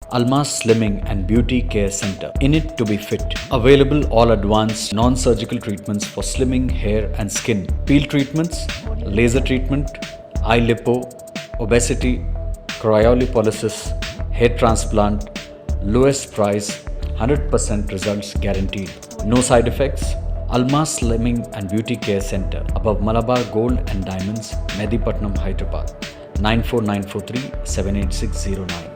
Almas Slimming and Beauty Care Center. In it to be fit. Available all advanced non-surgical treatments for slimming, hair and skin. Peel treatments, laser treatment, eye lipo, obesity, cryolipolysis, hair transplant, lowest price, 100% results guaranteed. No side effects. Almas Slimming and Beauty Care Center above Malabar Gold and Diamonds, Medipatnam, Hyderabad. 94943 78609.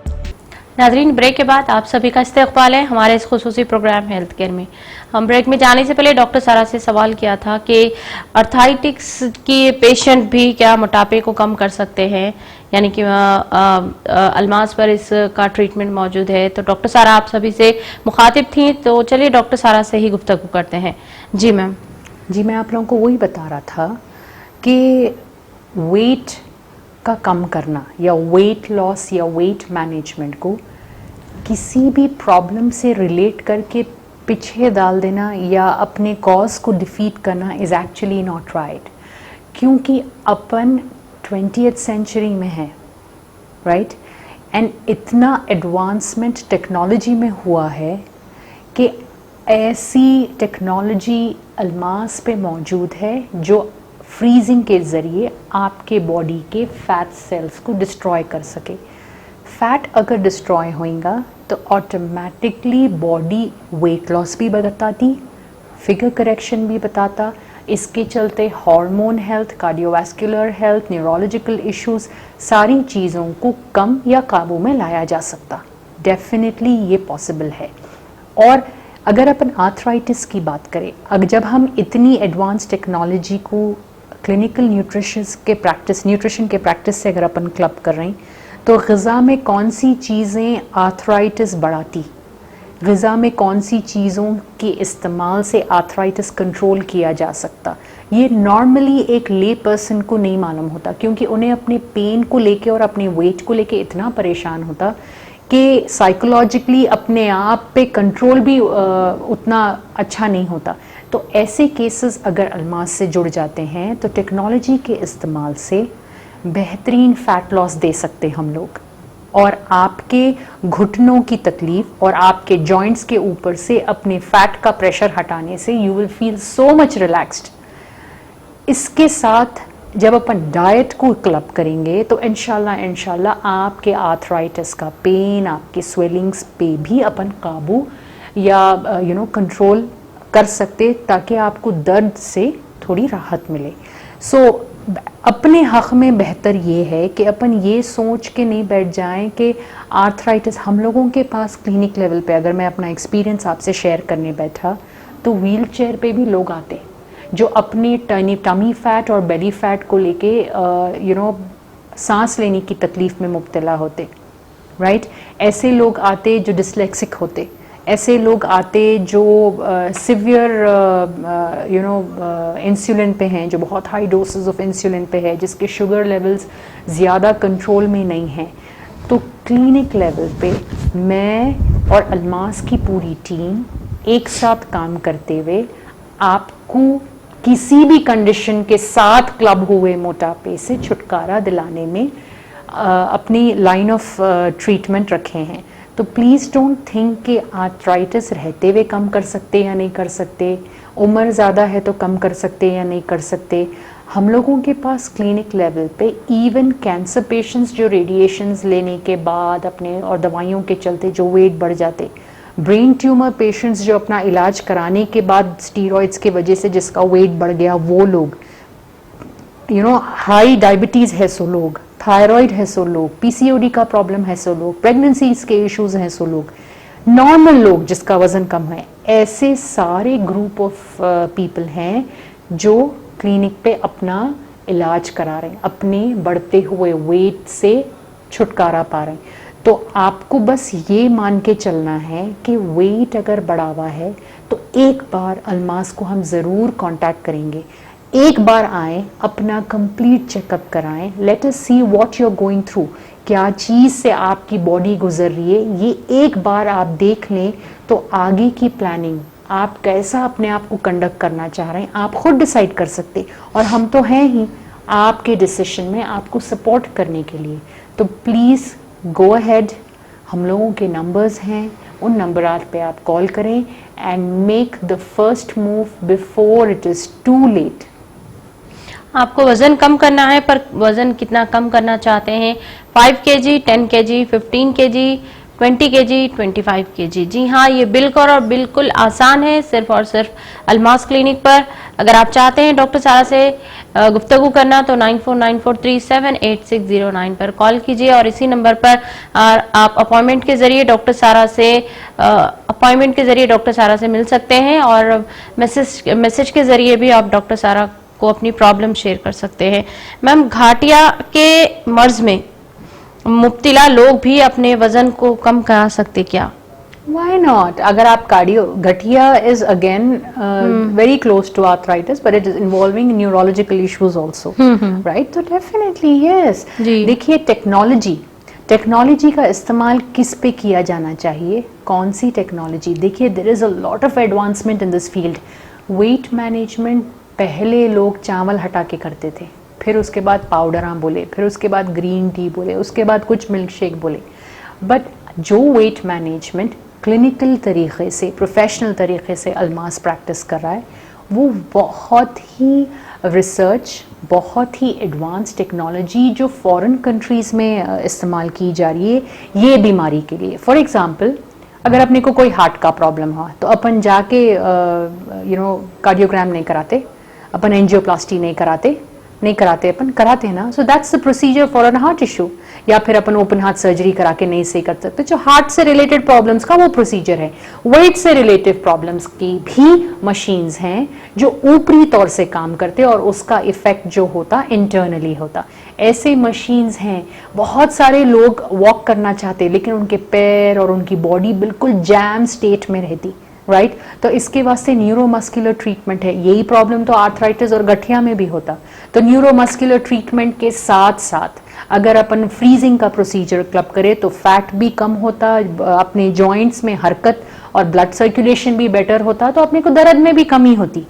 नाज़रीन, break के बाद आप सभी का इस्तकबाल है हमारे इस खुसूसी प्रोग्राम हेल्थ केयर में। हम ब्रेक में जाने से पहले डॉक्टर सारा से सवाल किया था कि अर्थराइटिस के पेशेंट भी क्या मोटापे को कम कर सकते हैं, यानी कि अल्मास पर इसका ट्रीटमेंट मौजूद है। तो डॉक्टर सारा आप सभी से मुखातिब थी, तो चलिए डॉक्टर सारा से ही गुफ्तगू करते हैं। जी मैम। जी, मैं आप लोगों को वही बता रहा था कि वेट का कम करना या वेट लॉस या वेट मैनेजमेंट को किसी भी प्रॉब्लम से रिलेट करके पीछे डाल देना या अपने कॉज को डिफीट करना इज़ एक्चुअली नॉट राइट, क्योंकि अपन 20th सेंचुरी में है, राइट। एंड इतना एडवांसमेंट टेक्नोलॉजी में हुआ है कि ऐसी टेक्नोलॉजी अल्मास पे मौजूद है जो फ्रीजिंग के ज़रिए आपके बॉडी के फैट सेल्स को डिस्ट्रॉय कर सके। फैट अगर डिस्ट्रॉय होएगा तो ऑटोमेटिकली बॉडी वेट लॉस भी बताती, फिगर करेक्शन भी बताता, इसके चलते hormone health, cardiovascular health, neurological issues, सारी चीज़ों को कम या काबू में लाया जा सकता। डेफिनेटली ये पॉसिबल है। और अगर अपन आर्थराइटिस की बात करें, अगर जब हम इतनी एडवांस टेक्नोलॉजी को क्लिनिकल न्यूट्रिशन के प्रैक्टिस से अगर अपन क्लब कर रहे हैं, तो ग़िज़ा में कौन सी चीज़ें आर्थराइटिस बढ़ाती, ग़िज़ा में कौन सी चीज़ों के इस्तेमाल से आर्थराइटिस कंट्रोल किया जा सकता, ये नॉर्मली एक ले पर्सन को नहीं मालूम होता, क्योंकि उन्हें अपने पेन को लेके और अपने वेट को लेके इतना परेशान होता कि साइकोलॉजिकली अपने आप पे कंट्रोल भी उतना अच्छा नहीं होता। तो ऐसे केसेस अगर अल्मास से जुड़ जाते हैं तो टेक्नोलॉजी के इस्तेमाल से बेहतरीन फ़ैट लॉस दे सकते हम लोग, और आपके घुटनों की तकलीफ़ और आपके जॉइंट्स के ऊपर से अपने फ़ैट का प्रेशर हटाने से you will feel so much relaxed. इसके साथ जब अपन डाइट को क्लब करेंगे तो इंशाल्लाह आपके आर्थराइटिस का पेन, आपके स्वेलिंग्स पे भी अपन काबू या कंट्रोल कर सकते, ताकि आपको दर्द से थोड़ी राहत मिले। सो अपने हक़ में बेहतर ये है कि अपन ये सोच के नहीं बैठ जाएं कि आर्थराइटिस, हम लोगों के पास क्लिनिक लेवल पे अगर मैं अपना एक्सपीरियंस आपसे शेयर करने बैठा तो व्हील चेयर पे भी लोग आते जो अपने टमी फैट और बेली फैट को लेके सांस लेने की तकलीफ़ में मुब्तला होते, राइट। ऐसे लोग आते जो डिस्लेक्सिक होते, ऐसे लोग आते जो सिवियर इंसुलिन पे हैं, जो बहुत हाई डोसेस ऑफ इंसुलिन पे है, जिसके शुगर लेवल्स ज़्यादा कंट्रोल में नहीं हैं। तो क्लिनिक लेवल पे मैं और अल्मास की पूरी टीम एक साथ काम करते हुए आपको किसी भी कंडीशन के साथ क्लब हुए मोटापे से छुटकारा दिलाने में अपनी लाइन ऑफ ट्रीटमेंट रखे हैं। तो प्लीज़ डोंट थिंक कि आर्थराइटिस रहते हुए कम कर सकते या नहीं कर सकते, उम्र ज़्यादा है तो कम कर सकते या नहीं कर सकते। हम लोगों के पास क्लिनिक लेवल पे इवन कैंसर पेशेंट्स जो रेडिएशंस लेने के बाद अपने और दवाइयों के चलते जो वेट बढ़ जाते, ब्रेन ट्यूमर पेशेंट्स जो अपना इलाज कराने के बाद स्टीरॉइड्स की वजह से जिसका वेट बढ़ गया, वो लोग, हाई डायबिटीज़ है सो लोग, थायराइड है सो लोग, पीसीओडी का प्रॉब्लम है सो लोग, प्रेगनेंसीज के इश्यूज हैं सो लोग, नॉर्मल लोग जिसका वज़न कम है, ऐसे सारे ग्रुप ऑफ पीपल हैं जो क्लिनिक पे अपना इलाज करा रहे हैं, अपने बढ़ते हुए वेट से छुटकारा पा रहे हैं। तो आपको बस ये मान के चलना है कि वेट अगर बढ़ा हुआ है तो एक बार अल्मास को हम ज़रूर कांटेक्ट करेंगे, एक बार आएँ, अपना कंप्लीट चेकअप कराएं, let us see what you are going through, क्या चीज़ से आपकी बॉडी गुजर रही है, ये एक बार आप देख लें तो आगे की प्लानिंग आप कैसा अपने आप को कंडक्ट करना चाह रहे हैं आप खुद डिसाइड कर सकते, और हम तो हैं ही आपके डिसीजन में आपको सपोर्ट करने के लिए। तो प्लीज़ गो अहेड, हम लोगों के नंबर्स हैं, उन नंबरात पे आप कॉल करें and make the first move before it is too late. आपको वजन कम करना है, पर वजन कितना कम करना चाहते हैं? 5 kg, 10 kg, 15 kg, 20 kg, 25 kg। जी हाँ, ये बिल्कुल और बिल्कुल आसान है, सिर्फ और सिर्फ अलमास क्लिनिक पर। अगर आप चाहते हैं डॉक्टर सारा से गुफ्तगू करना तो 9494378609 पर कॉल कीजिए और इसी नंबर पर आप अपॉइंटमेंट के जरिए डॉक्टर सारा से मिल सकते हैं और मैसेज के जरिए भी आप डॉक्टर सारा को अपनी प्रॉब्लम शेयर कर सकते हैं। मैम, घाटिया के मर्ज में मुब्तला लोग भी अपने वजन को कम करा सकते क्या? Why not? अगर आप गठिया is again very close to arthritis, but it is involving neurological issues also, right? तो definitely yes. जी। देखिए टेक्नोलॉजी का इस्तेमाल किस पे किया जाना चाहिए, कौन सी टेक्नोलॉजी? देखिए there is a lot of advancement in this field. Weight management पहले लोग चावल हटा के करते थे, फिर उसके बाद पाउडर बोले, फिर उसके बाद ग्रीन टी बोले, उसके बाद कुछ मिल्क शेक बोले। बट जो वेट मैनेजमेंट क्लिनिकल तरीके से, प्रोफेशनल तरीके से अलमास प्रैक्टिस कर रहा है, वो बहुत ही रिसर्च, बहुत ही एडवांस टेक्नोलॉजी जो फॉरेन कंट्रीज़ में इस्तेमाल की जा रही है ये बीमारी के लिए। फॉर एग्ज़ाम्पल, अगर अपने को कोई हार्ट का प्रॉब्लम हुआ तो अपन जाके कार्डियोग्राम नहीं कराते, अपन एंजियोप्लास्टी नहीं कराते, अपन कराते हैं ना। So that's the procedure for an heart issue. या फिर अपन ओपन हार्ट सर्जरी करा के नहीं सही कर सकते, जो हार्ट से रिलेटेड प्रॉब्लम्स का वो प्रोसीजर है। वेट से रिलेटेड प्रॉब्लम्स की भी मशीन्स हैं जो ऊपरी तौर से काम करते हैं और उसका इफेक्ट जो होता इंटरनली होता। ऐसे मशीन्स हैं। बहुत सारे लोग वॉक करना चाहते लेकिन उनके पैर और उनकी बॉडी बिल्कुल जैम स्टेट में रहती, राइट? तो इसके वास्ते न्यूरोमस्कुलर ट्रीटमेंट है। यही प्रॉब्लम तो आर्थराइटिस और गठिया में भी होता। तो न्यूरोमस्कुलर ट्रीटमेंट के साथ साथ अगर अपन फ्रीजिंग का प्रोसीजर क्लब करें तो फैट भी कम होता, अपने जॉइंट्स में हरकत और ब्लड सर्कुलेशन भी बेटर होता, तो अपने को दर्द में भी कमी होती,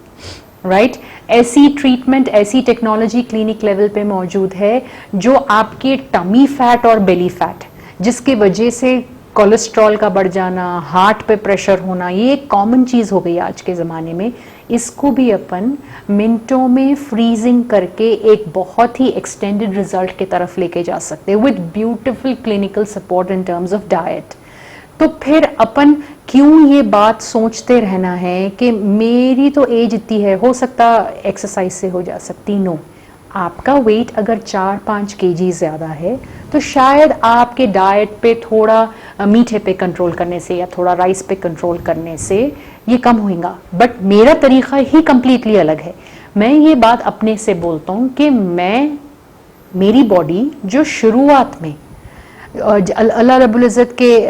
राइट? ऐसी ट्रीटमेंट, ऐसी टेक्नोलॉजी क्लिनिक लेवल पे मौजूद है जो आपके टमी फैट और बेली फैट, जिसकी वजह से कोलेस्ट्रॉल का बढ़ जाना, हार्ट पे प्रेशर होना, ये एक कॉमन चीज़ हो गई आज के ज़माने में। इसको भी अपन मिनटों में फ्रीजिंग करके एक बहुत ही एक्सटेंडेड रिजल्ट की तरफ लेके जा सकते हैं with beautiful clinical support in terms of diet. तो फिर अपन क्यों ये बात सोचते रहना है कि मेरी तो एज इतनी है, हो सकता एक्सरसाइज से हो जा सकती? नो। आपका वेट अगर 4-5 kg ज़्यादा है तो शायद आपके डाइट पे थोड़ा मीठे पे कंट्रोल करने से या थोड़ा राइस पे कंट्रोल करने से ये कम होगा। बट मेरा तरीका ही कम्प्लीटली अलग है। मैं ये बात अपने से बोलता हूँ कि मेरी बॉडी जो शुरुआत में अल्लाह रब्बुल इज़्ज़त के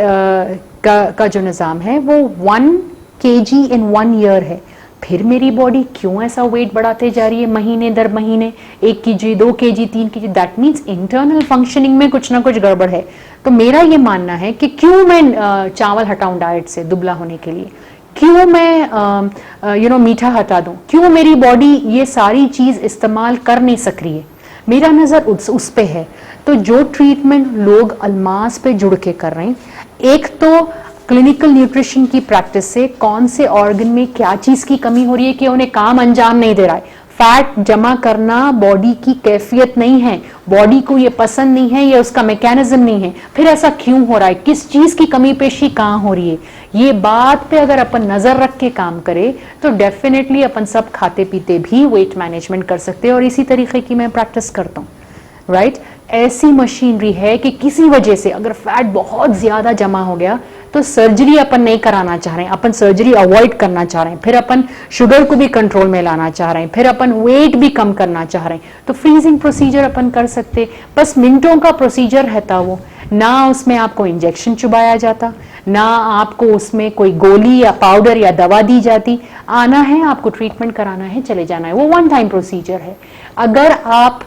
का जो निज़ाम है वो 1 kg in 1 year है। फिर मेरी बॉडी क्यों ऐसा वेट बढ़ाते जा रही है महीने दर महीने, 1 kg, 2 kg, 3 kg? That means internal functioning में कुछ ना कुछ गड़बड़ है। तो मेरा ये मानना है कि क्यों मैं चावल हटाऊं डाइट से दुबला होने के लिए, क्यों मैं मीठा हटा दूं, क्यों मेरी बॉडी ये सारी चीज़ इस्तेमाल कर नहीं सक रही है? मेरा नज़र उस पे है। तो जो ट्रीटमेंट लोग अलमास पे जुड़ के कर रहे हैं, एक तो क्लिनिकल न्यूट्रिशन की प्रैक्टिस से कौन से ऑर्गन में क्या चीज़ की कमी हो रही है कि उन्हें काम अंजाम नहीं दे रहा है। फैट जमा करना बॉडी की कैफियत नहीं है, बॉडी को ये पसंद नहीं है, ये उसका मैकेनिज्म नहीं है। फिर ऐसा क्यों हो रहा है, किस चीज़ की कमी पेशी कहाँ हो रही है? ये बात पे अगर अपन नज़र रख के काम करें तो डेफिनेटली अपन सब खाते पीते भी वेट मैनेजमेंट कर सकते हैं। और इसी तरीके की मैं प्रैक्टिस करता हूँ, राइट? ऐसी मशीनरी है कि किसी वजह से अगर फैट बहुत ज़्यादा जमा हो गया तो सर्जरी अपन नहीं कराना चाह रहे हैं, अपन सर्जरी अवॉइड करना चाह रहे हैं, फिर अपन शुगर को भी कंट्रोल में लाना चाह रहे हैं, फिर अपन वेट भी कम करना चाह रहे हैं, तो फ्रीजिंग प्रोसीजर अपन कर सकते। बस मिनटों का प्रोसीजर रहता वो, ना उसमें आपको इंजेक्शन चुबाया जाता, ना आपको उसमें कोई गोली या पाउडर या दवा दी जाती। आना है, आपको ट्रीटमेंट कराना है, चले जाना है। वो 1 टाइम प्रोसीजर है। अगर आप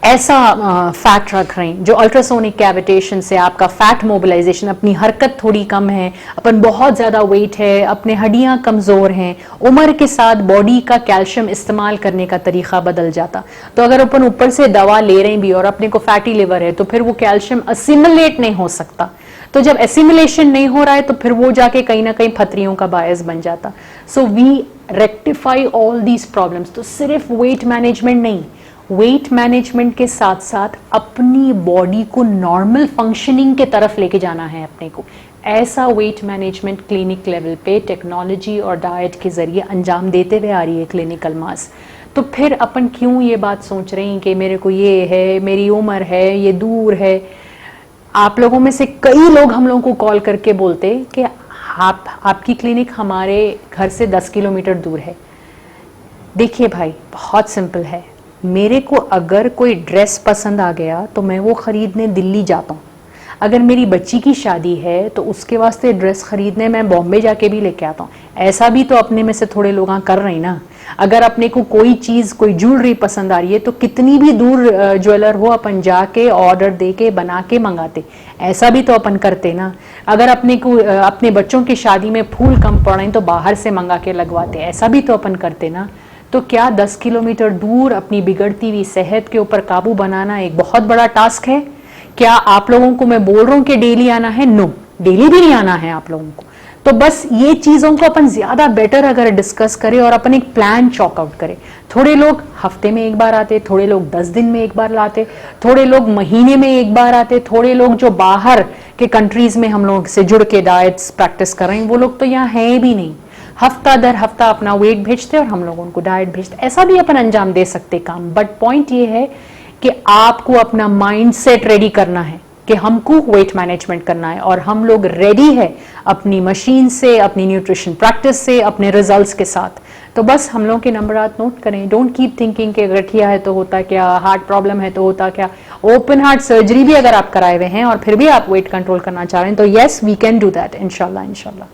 ऐसा फैट रख रहे हैं जो अल्ट्रासोनिक कैविटेशन से आपका फैट मोबिलाइजेशन, अपनी हरकत थोड़ी कम है, अपन बहुत ज़्यादा वेट है, अपने हड्डियां कमज़ोर हैं, उम्र के साथ बॉडी का कैल्शियम इस्तेमाल करने का तरीका बदल जाता। तो अगर अपन ऊपर से दवा ले रहे हैं भी और अपने को फैटी लिवर है तो फिर वो कैल्शियम असिमिलेट नहीं हो सकता। तो जब एसिमिलेशन नहीं हो रहा है तो फिर वो जाके कहीं ना कहीं फतरियों का बायस बन जाता। So we rectify all these problems. तो सिर्फ वेट मैनेजमेंट नहीं, वेट मैनेजमेंट के साथ साथ अपनी बॉडी को नॉर्मल फंक्शनिंग के तरफ लेके जाना है अपने को। ऐसा वेट मैनेजमेंट क्लिनिक लेवल पे टेक्नोलॉजी और डाइट के जरिए अंजाम देते हुए आ रही है क्लिनिक अल्मास। तो फिर अपन क्यों ये बात सोच रहे हैं कि मेरे को ये है, मेरी उम्र है, ये दूर है। आप लोगों में से कई लोग हम लोगों को कॉल करके बोलते कि आपकी क्लिनिक हमारे घर से 10 किलोमीटर दूर है। देखिए भाई, बहुत सिंपल है। मेरे को अगर कोई ड्रेस पसंद आ गया तो मैं वो खरीदने दिल्ली जाता हूँ। अगर मेरी बच्ची की शादी है तो उसके वास्ते ड्रेस खरीदने मैं बॉम्बे जाके भी लेके आता हूँ। ऐसा भी तो अपने में से थोड़े लोग कर रहे हैं ना। अगर अपने को कोई चीज़, कोई ज्वेलरी पसंद आ रही है तो कितनी भी दूर ज्वेलर हो, अपन जाके ऑर्डर दे के बना के मंगाते। ऐसा भी तो अपन करते ना। अगर अपने को अपने बच्चों की शादी में फूल कम पड़े तो बाहर से मंगा के लगवाते। ऐसा भी तो अपन करते ना। तो क्या 10 किलोमीटर दूर अपनी बिगड़ती हुई सेहत के ऊपर काबू बनाना एक बहुत बड़ा टास्क है? क्या आप लोगों को मैं बोल रहा हूं कि डेली आना है? नो, डेली भी नहीं आना है आप लोगों को। तो बस ये चीजों को अपन ज्यादा बेटर अगर डिस्कस करें और अपन एक प्लान चॉक आउट करें। थोड़े लोग हफ्ते में एक बार आते, थोड़े लोग 10 दिन में एक बार लाते, थोड़े लोग महीने में एक बार आते, थोड़े लोग जो बाहर के कंट्रीज में हम लोग से जुड़ के डाइट्स प्रैक्टिस कर रहे हैं वो लोग तो यहाँ है भी नहीं। हफ्ता दर हफ्ता अपना वेट भेजते और हम लोग उनको डाइट भेजते। ऐसा भी अपन अंजाम दे सकते काम। बट पॉइंट ये है कि आपको अपना माइंड सेट रेडी करना है कि हमको वेट मैनेजमेंट करना है और हम लोग रेडी है अपनी मशीन से, अपनी न्यूट्रिशन प्रैक्टिस से, अपने रिजल्ट्स के साथ। तो बस हम लोग के नंबरात नोट करें। डोंट कीप थिंकिंग कि गठिया है तो होता क्या, हार्ट प्रॉब्लम है तो होता क्या। ओपन हार्ट सर्जरी भी अगर आप कराए हुए हैं और फिर भी आप वेट कंट्रोल करना चाह रहे हैं तो yes, we can do that इंशाल्लाह इंशाल्लाह।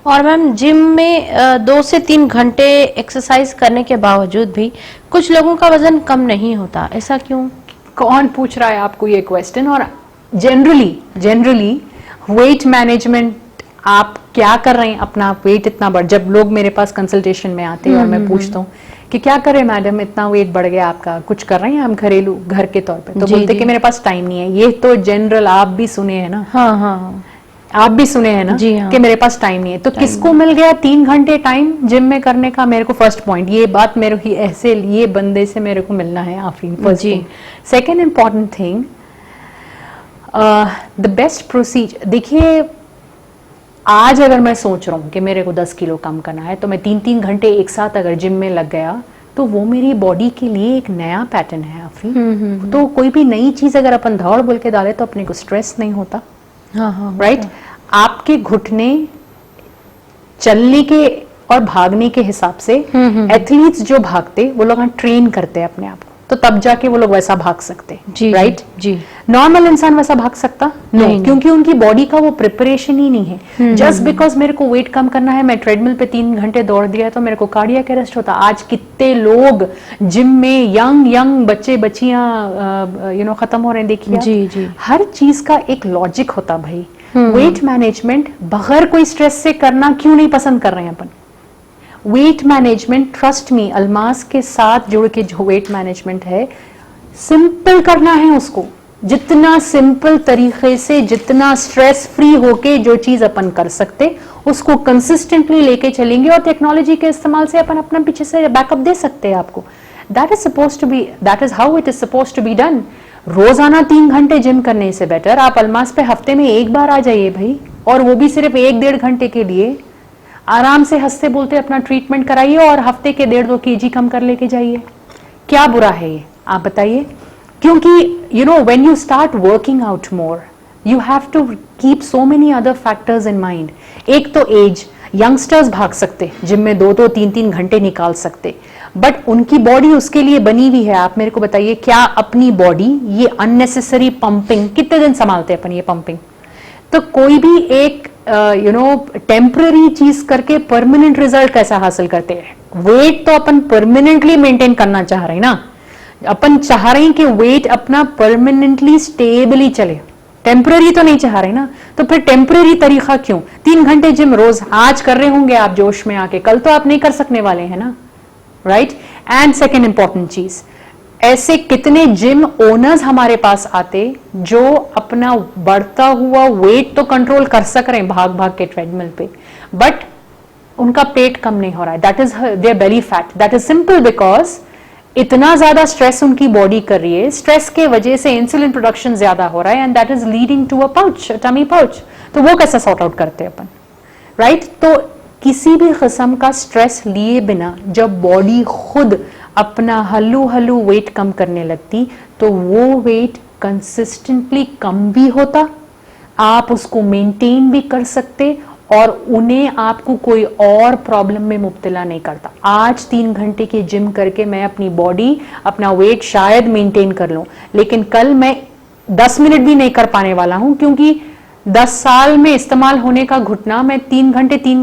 और मैम, जिम में 2 से 3 घंटे एक्सरसाइज करने के बावजूद भी कुछ लोगों का वजन कम नहीं होता, ऐसा क्यों? कौन पूछ रहा है आपको ये क्वेश्चन? और जनरली वेट मैनेजमेंट आप क्या कर रहे हैं? अपना वेट इतना बढ़, जब लोग मेरे पास कंसल्टेशन में आते हैं और मैं पूछता हूँ कि क्या करें मैडम, इतना वेट बढ़ गया आपका, कुछ कर रहे हैं हम घरेलू घर के तौर पे? तो बोलते कि मेरे पास टाइम नहीं है। ये तो जनरल आप भी सुने हैं ना? हाँ हाँ, आप भी सुने हैं ना? जी हाँ। कि मेरे पास टाइम नहीं है। तो किसको मिल गया 3 घंटे टाइम जिम में करने का? मेरे को फर्स्ट पॉइंट ये बात मेरे ही ऐसे ये बंदे से मेरे को मिलना है Afreen, first thing. Second important thing, the best procedure. देखिए, आज अगर मैं सोच रहा हूँ कि मेरे को 10 किलो कम करना है तो मैं 3-3 घंटे एक साथ अगर जिम में लग गया तो वो मेरी बॉडी के लिए एक नया पैटर्न है आफरीन। तो कोई भी नई चीज अगर अपन दौड़ बोल के डाले तो अपने को स्ट्रेस नहीं होता। हाँ, राइट। आपके घुटने चलने के और भागने के हिसाब से एथलीट्स जो भागते वो लोग ट्रेन करते हैं अपने आप को, तो तब जाके वो लोग वैसा भाग सकते हैं। राइट जी। नॉर्मल इंसान वैसा भाग सकता नहीं, क्योंकि उनकी बॉडी का वो प्रिपरेशन ही नहीं है। जस्ट बिकॉज मेरे को वेट कम करना है, मैं ट्रेडमिल पे 3 घंटे दौड़ दिया तो मेरे को कार्डियक अरेस्ट होता। आज कितने लोग जिम में यंग बच्चे बच्चियां खत्म हो रहे हैं, देखिए। जी। हर चीज का एक लॉजिक होता भाई। वेट मैनेजमेंट बगैर कोई स्ट्रेस से करना क्यों नहीं पसंद कर रहे हैं अपन? Weight management, trust me, Almas के साथ जुड़ के जो वेट मैनेजमेंट है, सिंपल करना है उसको। जितना सिंपल तरीके से, जितना स्ट्रेस फ्री होके जो चीज अपन कर सकते उसको कंसिस्टेंटली लेके चलेंगे और टेक्नोलॉजी के इस्तेमाल से अपन अपना पीछे से बैकअप दे सकते हैं आपको। That is how it is suppose to be done. रोजाना 3 घंटे जिम करने से बेटर आप अल्मास पे हफ्ते में एक बार आ जाइए भाई, और वो भी सिर्फ 1-1.5 घंटे के लिए। आराम से हंसते बोलते अपना ट्रीटमेंट कराइए और हफ्ते के 1.5-2 kg कम कर लेके जाइए। क्या बुरा है ये, आप बताइए? क्योंकि when you start working out more you have to keep so many other factors in mind. एक तो एज, यंगस्टर्स भाग सकते जिम में 2-2, 3-3 घंटे निकाल सकते, बट उनकी बॉडी उसके लिए बनी हुई है। आप मेरे को बताइए, क्या अपनी बॉडी ये अननेसेसरी पंपिंग कितने दिन संभालते अपन ये पंपिंग? तो कोई भी एक टेम्पररी चीज करके परमानेंट रिजल्ट कैसा हासिल करते हैं? वेट तो अपन परमानेंटली मेंटेन करना चाह रहे हैं ना। अपन चाह रहे हैं कि वेट अपना परमानेंटली स्टेबली चले, टेम्पररी तो नहीं चाह रहे ना। तो फिर टेम्पररी तरीका क्यों? 3 घंटे जिम रोज आज कर रहे होंगे आप जोश में आके, कल तो आप नहीं कर सकने वाले हैं ना। राइट। एंड सेकेंड इंपॉर्टेंट चीज, ऐसे कितने जिम ओनर्स हमारे पास आते जो अपना बढ़ता हुआ वेट तो कंट्रोल कर सक रहे हैं भाग भाग के ट्रेडमिल पे, बट उनका पेट कम नहीं हो रहा है. That is their belly fat. That is simple because इतना ज्यादा स्ट्रेस उनकी बॉडी कर रही है, स्ट्रेस के वजह से इंसुलिन प्रोडक्शन ज्यादा हो रहा है and that is leading to a pouch, tummy pouch. तो वो कैसे सॉर्ट आउट करते हैं अपन, राइट? तो किसी भी किस्म का स्ट्रेस लिए बिना जब बॉडी खुद अपना हल्लू हल्लू वेट कम करने लगती तो वो वेट कंसिस्टेंटली कम भी होता, आप उसको मेंटेन भी कर सकते और उन्हें आपको कोई और प्रॉब्लम में मुब्तला नहीं करता. आज 3 घंटे की जिम करके मैं अपनी बॉडी अपना वेट शायद मेंटेन कर लूं, लेकिन कल मैं 10 मिनट भी नहीं कर पाने वाला हूं, क्योंकि 10 साल में इस्तेमाल होने का घुटना मैं 3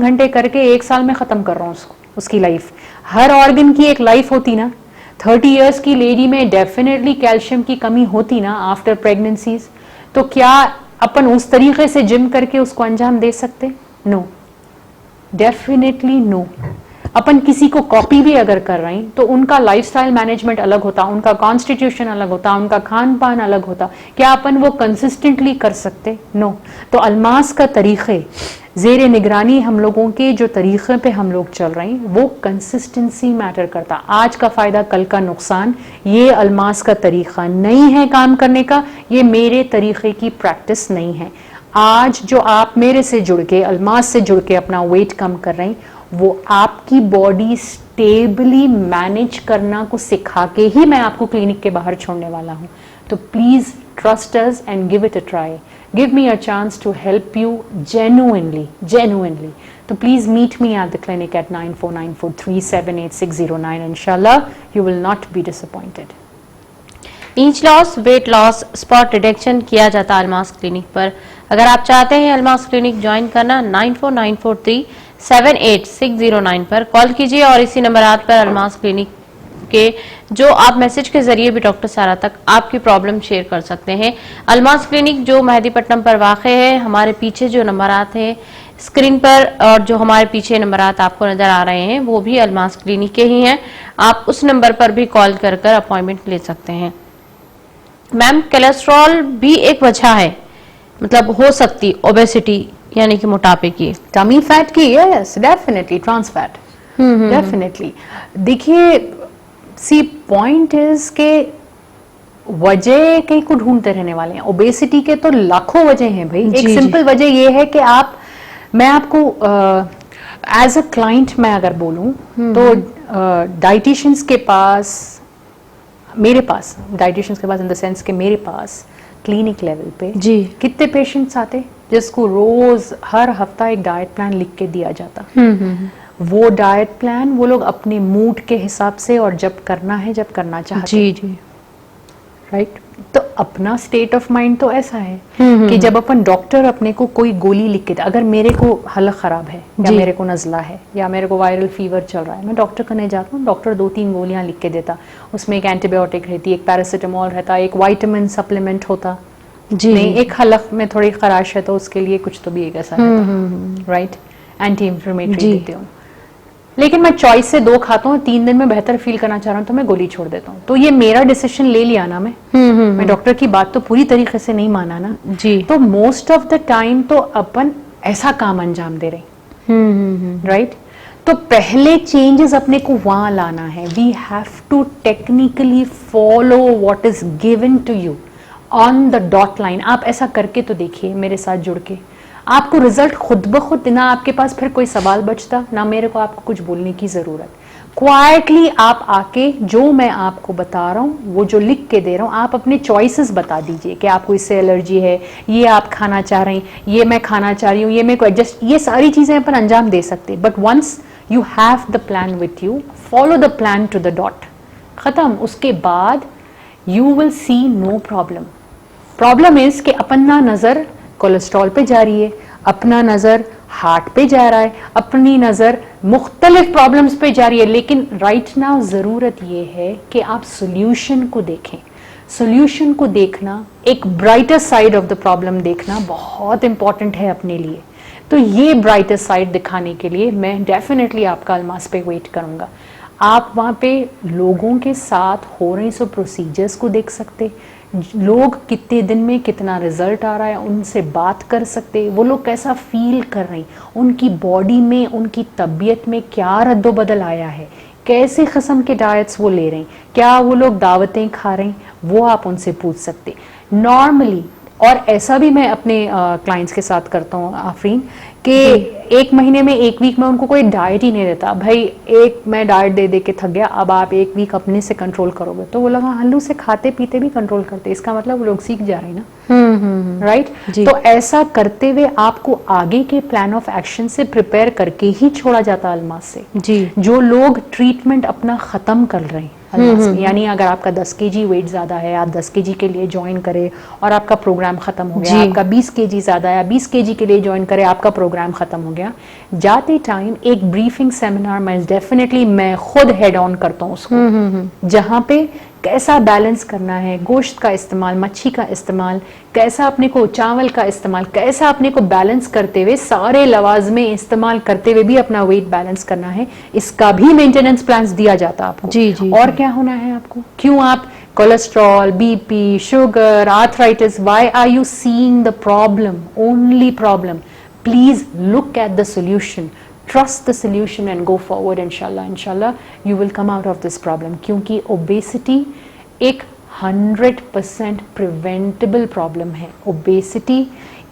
घंटे करके 1 साल में खत्म कर रहा हूं उसकी लाइफ. हर ऑर्गन की एक लाइफ होती ना. 30 इयर्स की लेडी में डेफिनेटली कैल्शियम की कमी होती ना आफ्टर प्रेगनेंसीज. तो क्या अपन उस तरीके से जिम करके उसको अंजाम दे सकते? No, definitely no. अपन किसी को कॉपी भी अगर कर रहे हैं तो उनका लाइफस्टाइल मैनेजमेंट अलग होता, उनका कॉन्स्टिट्यूशन अलग होता, उनका खान पान अलग होता. क्या अपन वो कंसिस्टेंटली कर सकते? नो. तो अल्मास का तरीके जेर निगरानी हम लोगों के जो तरीके पे हम लोग चल रहे हैं वो कंसिस्टेंसी मैटर करता. आज का फायदा कल का नुकसान, ये अल्मास का तरीका नहीं है काम करने का, ये मेरे तरीके की प्रैक्टिस नहीं है. आज जो आप मेरे से जुड़ के, अल्मास से जुड़ के अपना वेट कम कर रहे हैं, वो आपकी बॉडी स्टेबली मैनेज करना को सिखा के ही मैं आपको क्लिनिक के बाहर छोड़ने वाला हूं. तो please trust us and give it a try. Give me a chance to help you genuinely. So please meet me at the clinic at 9494378609. Inshallah, you will not be disappointed. Inch loss, weight loss, spot reduction किया जाता है Almas clinic पर. अगर आप चाहते हैं Almas clinic join करना, 9494378609 पर कॉल कीजिए और इसी नंबरात पर अल्मास क्लिनिक के जो आप मैसेज के जरिए भी डॉक्टर सारा तक आपकी प्रॉब्लम शेयर कर सकते हैं. अल्मास क्लिनिक जो मेहदीपट्टनम पर वाक़े है, हमारे पीछे जो नंबरात हैं स्क्रीन पर और जो हमारे पीछे नंबरात आपको नजर आ रहे हैं वो भी अल्मास क्लिनिक के ही हैं. आप उस नंबर पर भी कॉल कर अपॉइंटमेंट ले सकते हैं. मैम, कोलेस्ट्रॉल भी एक वजह है, मतलब हो सकती ओबेसिटी यानी कि मोटापे की, टमी फैट की? Yes, definitely. Trans fat, definitely. देखिए, सी पॉइंट इज के वजह कहीं को ढूंढते रहने वाले हैं. ओबेसिटी के तो लाखों वजह हैं भाई. एक सिंपल वजह ये है कि मैं आपको एज अ क्लाइंट मैं अगर बोलूं तो डाइटिशियंस के पास, मेरे पास डाइटिशियंस के पास इन द सेंस के मेरे पास क्लिनिक लेवल पे जी कितने पेशेंट्स आते जिसको रोज हर हफ्ता एक डाइट प्लान लिख के दिया जाता. वो डाइट प्लान वो लोग अपने मूड के हिसाब से और जब करना है जब करना चाहते जी जी राइट. तो अपना स्टेट ऑफ माइंड तो ऐसा है कि जब अपन डॉक्टर अपने को कोई गोली लिख के दे, अगर मेरे को हलक खराब है या मेरे को नज़ला है या मेरे को वायरल फीवर चल रहा है, मैं डॉक्टर करने जाता हूँ, डॉक्टर 2-3 गोलियां लिख के देता. उसमें एक एंटीबायोटिक रहती, एक पैरासीटामोल रहता, एक विटामिन सप्लीमेंट होता जी. नहीं, एक हलक में थोड़ी खराश है तो उसके लिए कुछ तो भी एक ऐसा रहता, राइट. एंटी इंफ्लेमेटरी देती हूँ. लेकिन मैं चॉइस से 2 खाता हूँ, 3 दिन में बेहतर फील करना चाह रहा हूँ तो मैं गोली छोड़ देता हूँ. तो ये मेरा डिसीजन ले लिया ना मैं डॉक्टर की बात तो पूरी तरीके से नहीं माना ना जी. तो मोस्ट ऑफ द टाइम तो अपन ऐसा काम अंजाम दे रहे, राइट. तो पहले चेंजेस अपने को वहां लाना है. We have to technically follow what is given to you on the dot line. आप ऐसा करके तो देखिए मेरे साथ जुड़ के, आपको रिजल्ट खुद ब खुद, ना आपके पास फिर कोई सवाल बचता, ना मेरे को आपको कुछ बोलने की जरूरत. क्वाइटली आप आके जो मैं आपको बता रहा हूँ, वो जो लिख के दे रहा हूँ, आप अपने चॉइसेस बता दीजिए कि आपको इससे एलर्जी है, ये आप खाना चाह रहे हैं, ये मैं खाना चाह रही हूँ, ये मेरे को एडजस्ट, ये सारी चीजें अपन अंजाम दे सकते हैं. But once you have the plan with you, follow the plan to the dot, खत्म. उसके बाद you will see no problem. Problem is कि अपना नजर कोलेस्ट्रॉल पे जा रही है, अपना नजर हार्ट पे जा रहा है, अपनी नजर मुख्तलिफ प्रॉब्लम्स पे जा रही है. लेकिन राइट नाउ जरूरत ये है कि आप सोल्यूशन को देखें. सोल्यूशन को देखना, एक brighter side of the problem देखना बहुत इंपॉर्टेंट है अपने लिए. तो ये ब्राइटर साइड दिखाने के लिए मैं डेफिनेटली आपका अल्मास पे वेट करूंगा. आप वहाँ पे लोगों के साथ हो रहे सब प्रोसीजर्स को देख सकते, लोग कितने दिन में कितना रिजल्ट आ रहा है उनसे बात कर सकते, वो लोग कैसा फील कर रहे हैं, उनकी बॉडी में उनकी तबीयत में क्या रद्दोबदल आया है, कैसे किस्म के डाइट्स वो ले रहे हैं, क्या वो लोग दावतें खा रहे हैं, वो आप उनसे पूछ सकते नॉर्मली। और ऐसा भी मैं अपने क्लाइंट्स के साथ करता हूँ आफरीन कि एक महीने में एक वीक में उनको कोई डाइट ही नहीं देता, भाई एक मैं डाइट दे दे के थक गया, अब आप एक वीक अपने से कंट्रोल करोगे, तो वो लोग हल्लू से खाते पीते भी कंट्रोल करते, इसका मतलब वो लोग सीख जा रहे हैं ना, राइट। तो ऐसा करते हुए आपको आगे के प्लान ऑफ एक्शन से प्रिपेयर करके ही छोड़ा जाता अल्मास से। जी। जो लोग ट्रीटमेंट अपना खत्म कर रहे हैं अल्मास में, यानी अगर आपका 10 kg वेट ज्यादा है, आप 10 kg के लिए ज्वाइन करें और आपका प्रोग्राम खत्म हो गया, आपका 20 kg ज्यादा है, 20 kg के लिए ज्वाइन करें, आपका प्रोग्राम खत्म हो गया, जाते टाइम एक ब्रीफिंग सेमिनार में डेफिनेटली मैं खुद हेड ऑन करता हूँ उसको, जहाँ पे कैसा बैलेंस करना है, गोश्त का इस्तेमाल, मच्छी का इस्तेमाल, कैसा अपने को चावल का इस्तेमाल, कैसा अपने को बैलेंस करते हुए सारे लवाज़में इस्तेमाल करते हुए भी अपना वेट बैलेंस करना है, इसका भी मेंटेनेंस प्लान्स दिया जाता आपको। जी जी। और क्या होना है आपको, क्यों आप cholesterol, BP, sugar, arthritis, why are you seeing the problem, only problem, please look at the solution, trust the solution and go forward, inshallah you will come out of this problem, क्योंकि obesity एक 100% preventable problem है, obesity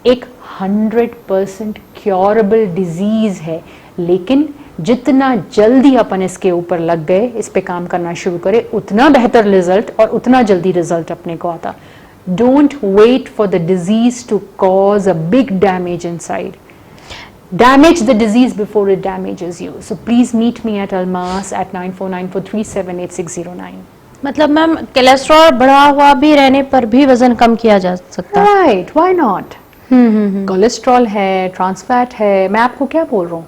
एक 100% curable disease है, लेकिन जितना जल्दी अपन इसके ऊपर लग गए, इस पे काम करना शुरू करें, उतना बेहतर रिजल्ट और उतना जल्दी रिजल्ट अपने को आता। Don't wait for the disease to cause a big damage inside. Damage the disease before it damages you. So please meet me at Almas at 9494378609. मतलब मैम कोलेस्ट्रॉल बढ़ा हुआ भी रहने पर भी वजन कम किया जा सकता है? Right, why not? कोलेस्ट्रॉल है, ट्रांसफैट है, मैं आपको क्या बोल रहा हूँ,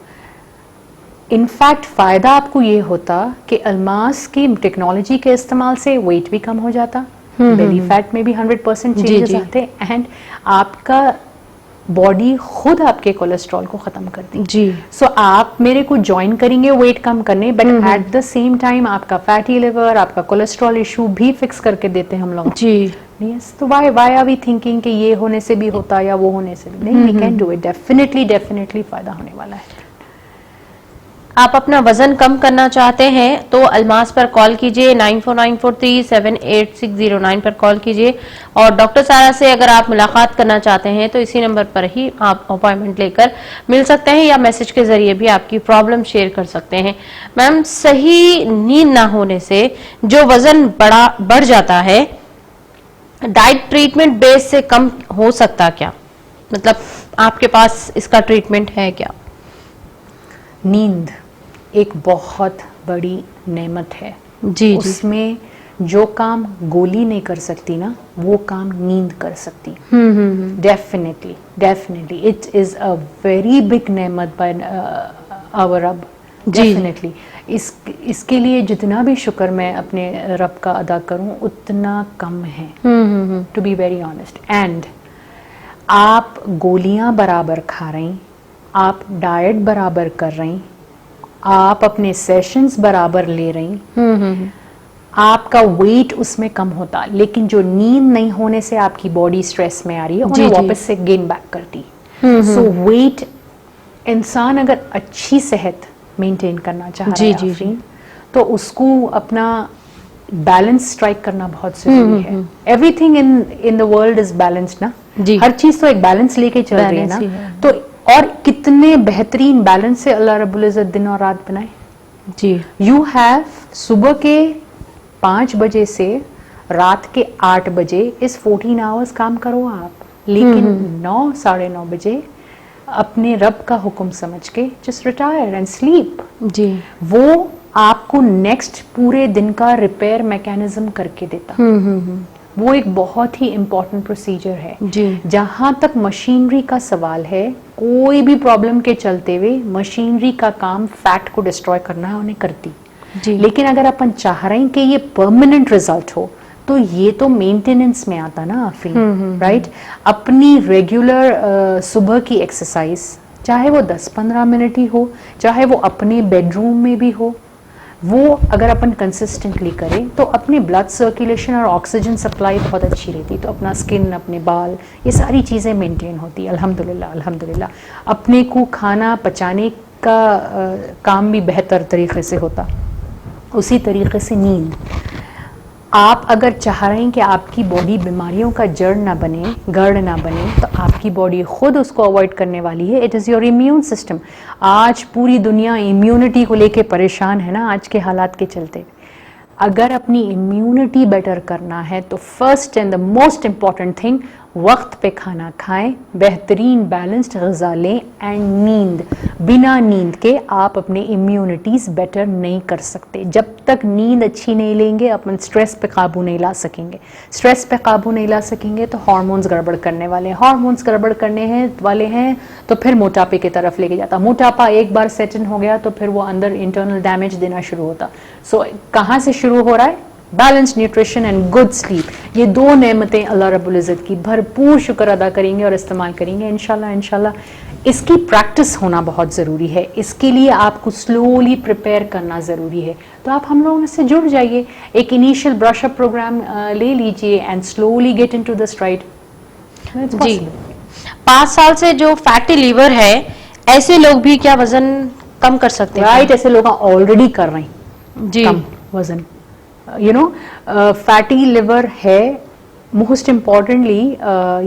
इनफैक्ट फायदा आपको ये होता कि अल्मास की टेक्नोलॉजी के इस्तेमाल से वेट भी कम हो जाता, बेली फैट में भी 100% चेंजेस आते, एंड आपका बॉडी खुद आपके कोलेस्ट्रॉल को खत्म कर दी। जी। सो आप मेरे को ज्वाइन करेंगे वेट कम करने, but at the same time आपका फैटी लिवर, आपका कोलेस्ट्रॉल इशू भी फिक्स करके देते हैं हम लोग। जी। यस, तो व्हाई आर वी थिंकिंग कि ये होने से भी होता या वो होने से भी नहीं, we can do it, definitely फायदा होने वाला है। आप अपना वजन कम करना चाहते हैं तो अल्मास पर कॉल कीजिए, 9494378609 पर कॉल कीजिए, और डॉक्टर सारा से अगर आप मुलाकात करना चाहते हैं तो इसी नंबर पर ही आप अपॉइंटमेंट लेकर मिल सकते हैं, या मैसेज के जरिए भी आपकी प्रॉब्लम शेयर कर सकते हैं। मैम, सही नींद ना होने से जो वजन बढ़ जाता है, डाइट ट्रीटमेंट बेस से कम हो सकता क्या? मतलब आपके पास इसका ट्रीटमेंट है क्या? नींद एक बहुत बड़ी नेमत है। जी। उसमें जो काम गोली नहीं कर सकती ना, वो काम नींद कर सकती। Definitely it is a very big नेमत बाय आवर रब, डेफिनेटली। इसके लिए जितना भी शुक्र मैं अपने रब का अदा करूं उतना कम है, to be very honest. And आप गोलियां बराबर खा रही, आप डाइट बराबर कर रही, आप अपने सेशंस बराबर ले रही, आपका वेट उसमें कम होता, लेकिन जो नींद नहीं होने से आपकी बॉडी स्ट्रेस में आ रही है, उन्हें वापस से गेन बैक करती। सो वेट, इंसान अगर अच्छी सेहत मेंटेन करना चाह रहा है तो उसको अपना बैलेंस स्ट्राइक करना बहुत जरूरी है। Everything in the world is balanced ना, हर चीज तो एक बैलेंस लेके चल रही है ना, तो और कितने बेहतरीन बैलेंस से अल्लाह रब्बुल इज्जत दिन और रात बनाए। जी। यू हैव सुबह के 5 बजे से रात के 8 बजे इस 14 आवर्स काम करो आप, लेकिन 9 साढ़े 9 बजे अपने रब का हुक्म समझ के जस्ट रिटायर एंड स्लीप। जी। वो आपको नेक्स्ट पूरे दिन का रिपेयर मैकेनिज्म करके देता। वो एक बहुत ही इंपॉर्टेंट प्रोसीजर है। जी। जहां तक मशीनरी का सवाल है, कोई भी प्रॉब्लम के चलते हुए मशीनरी का काम फैट को डिस्ट्रॉय करना उन्हें करती। जी। लेकिन अगर अपन चाह रहे हैं कि ये परमानेंट रिजल्ट हो, तो ये तो मेंटेनेंस में आता ना आफरीन, राइट। अपनी रेगुलर सुबह की एक्सरसाइज, चाहे वो 10-15 मिनट ही हो, चाहे वो अपने बेडरूम में भी हो, वो अगर अपन कंसिस्टेंटली करें तो अपने ब्लड सर्कुलेशन और ऑक्सीजन सप्लाई बहुत अच्छी रहती, तो अपना स्किन, अपने बाल, ये सारी चीज़ें मेंटेन होती है। अल्हम्दुलिल्लाह अल्हम्दुलिल्लाह। अपने को खाना पचाने का काम भी बेहतर तरीके से होता। उसी तरीके से नींद, आप अगर चाह रहे हैं कि आपकी बॉडी बीमारियों का जड़ ना बने, गढ़ ना बने, तो आपकी बॉडी खुद उसको अवॉइड करने वाली है। It is your immune system. आज पूरी दुनिया इम्यूनिटी को लेके परेशान है ना, आज के हालात के चलते। अगर अपनी इम्यूनिटी बेटर करना है तो first and the most important thing, वक्त पे खाना खाएं, बेहतरीन बैलेंस्ड ग़िज़ा लें एंड नींद। बिना नींद के आप अपनी इम्यूनिटीज़ बेटर नहीं कर सकते। जब तक नींद अच्छी नहीं लेंगे अपन स्ट्रेस पे काबू नहीं ला सकेंगे। स्ट्रेस पे काबू नहीं ला सकेंगे तो हार्मोन्स गड़बड़ करने वाले हैं। हार्मोन्स गड़बड़ करने वाले हैं तो फिर मोटापे की तरफ लेके जाता। मोटापा एक बार सेट इन हो गया तो फिर वो अंदर इंटरनल डैमेज देना शुरू होता। सो कहाँ से शुरू हो रहा है? Balance nutrition and good sleep. ये दो नेमतें अल्लाह रब्बुल इज़्ज़त की भरपूर शुक्र अदा करेंगे और इस्तेमाल करेंगे इंशाल्लाह इंशाल्लाह। इसकी प्रैक्टिस होना बहुत ज़रूरी है। इसके लिए आपको स्लोली प्रिपेयर करना ज़रूरी है। तो आप हम लोगों से जुड़ जाइए, एक इनिशियल ब्रशअप प्रोग्राम ले लीजिए and slowly get into the stride. जी, 5 साल से जो फैटी लीवर है, ऐसे लोग भी क्या वजन कम कर सकते हैं? राइट, ऐसे लोग ऑलरेडी कर रहे हैं जी कम वजन। यू नो, फैटी लिवर है। मोस्ट इम्पॉर्टेंटली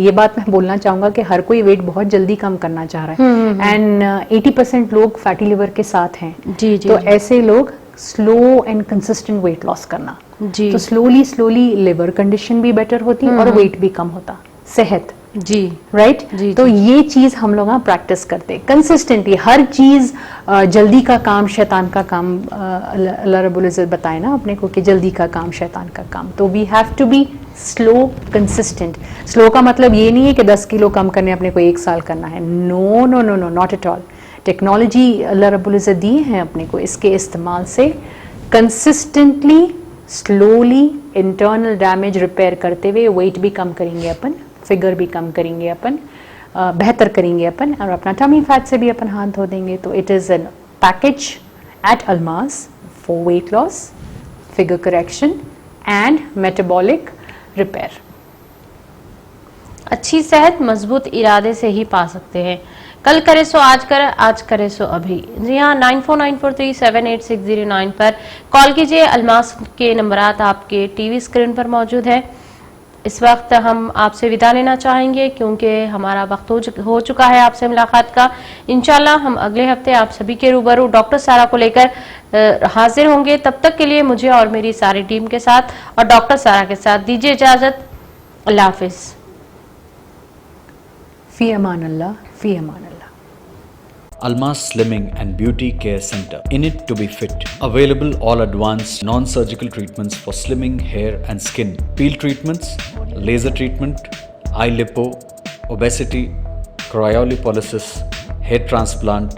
ये बात मैं बोलना चाहूँगा कि हर कोई वेट बहुत जल्दी कम करना चाह रहा है एंड 80% लोग फैटी लिवर के साथ हैं। जी जी तो ऐसे लोग slow and consistent weight loss करना। जी तो स्लोली स्लोली लिवर कंडीशन भी बेटर होती और वेट भी कम होता। सेहत जी राइट जी, तो ये चीज हम लोग प्रैक्टिस करते कंसिस्टेंटली। हर चीज जल्दी का काम शैतान का काम, अल्लाह रब्बुल इज़्ज़त बताए ना अपने को कि जल्दी का काम शैतान का काम। तो we have to be slow consistent. Slow का मतलब ये नहीं है कि 10 किलो कम करने अपने को 1 साल करना है। No no no no, not at all. Technology अल्लाह रब्बुल इज़्ज़त दी है अपने को, इसके इस्तेमाल से consistently slowly internal damage repair करते हुए वेट भी कम करेंगे अपन, फिगर भी कम करेंगे अपन, बेहतर करेंगे अपन, और अपना टमी फैट से भी अपन हाथ धो देंगे। तो it is an package at Almas for weight loss, figure correction and metabolic repair. अच्छी सेहत मजबूत इरादे से ही पा सकते हैं। कल करे सो आज करे, आज करे सो अभी। जी हाँ, 9494378609 पर कॉल कीजिए। अल्मास के नंबरात आपके टीवी स्क्रीन पर मौजूद है। इस वक्त हम आपसे विदा लेना चाहेंगे क्योंकि हमारा वक्त हो चुका है आपसे मुलाकात का। इंशाल्लाह हम अगले हफ्ते आप सभी के रूबरू डॉक्टर सारा को लेकर हाजिर होंगे। तब तक के लिए मुझे और मेरी सारी टीम के साथ और डॉक्टर सारा के साथ दीजिए इजाजत। अल्लाह हाफिज। फी अमान अल्लाह, फी अमान अल्लाह। Almas Slimming and Beauty Care Center. In it to be fit. Available all advanced non-surgical treatments for slimming, hair and skin. Peel treatments, laser treatment, eye lipo, obesity, cryolipolysis, hair transplant.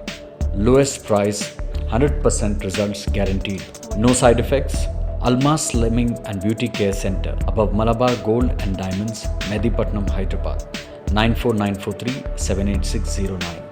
Lowest price, 100% results guaranteed. No side effects. Almas Slimming and Beauty Care Center above Malabar Gold and Diamonds, Medipatnam, Hyderabad. 94943 78609.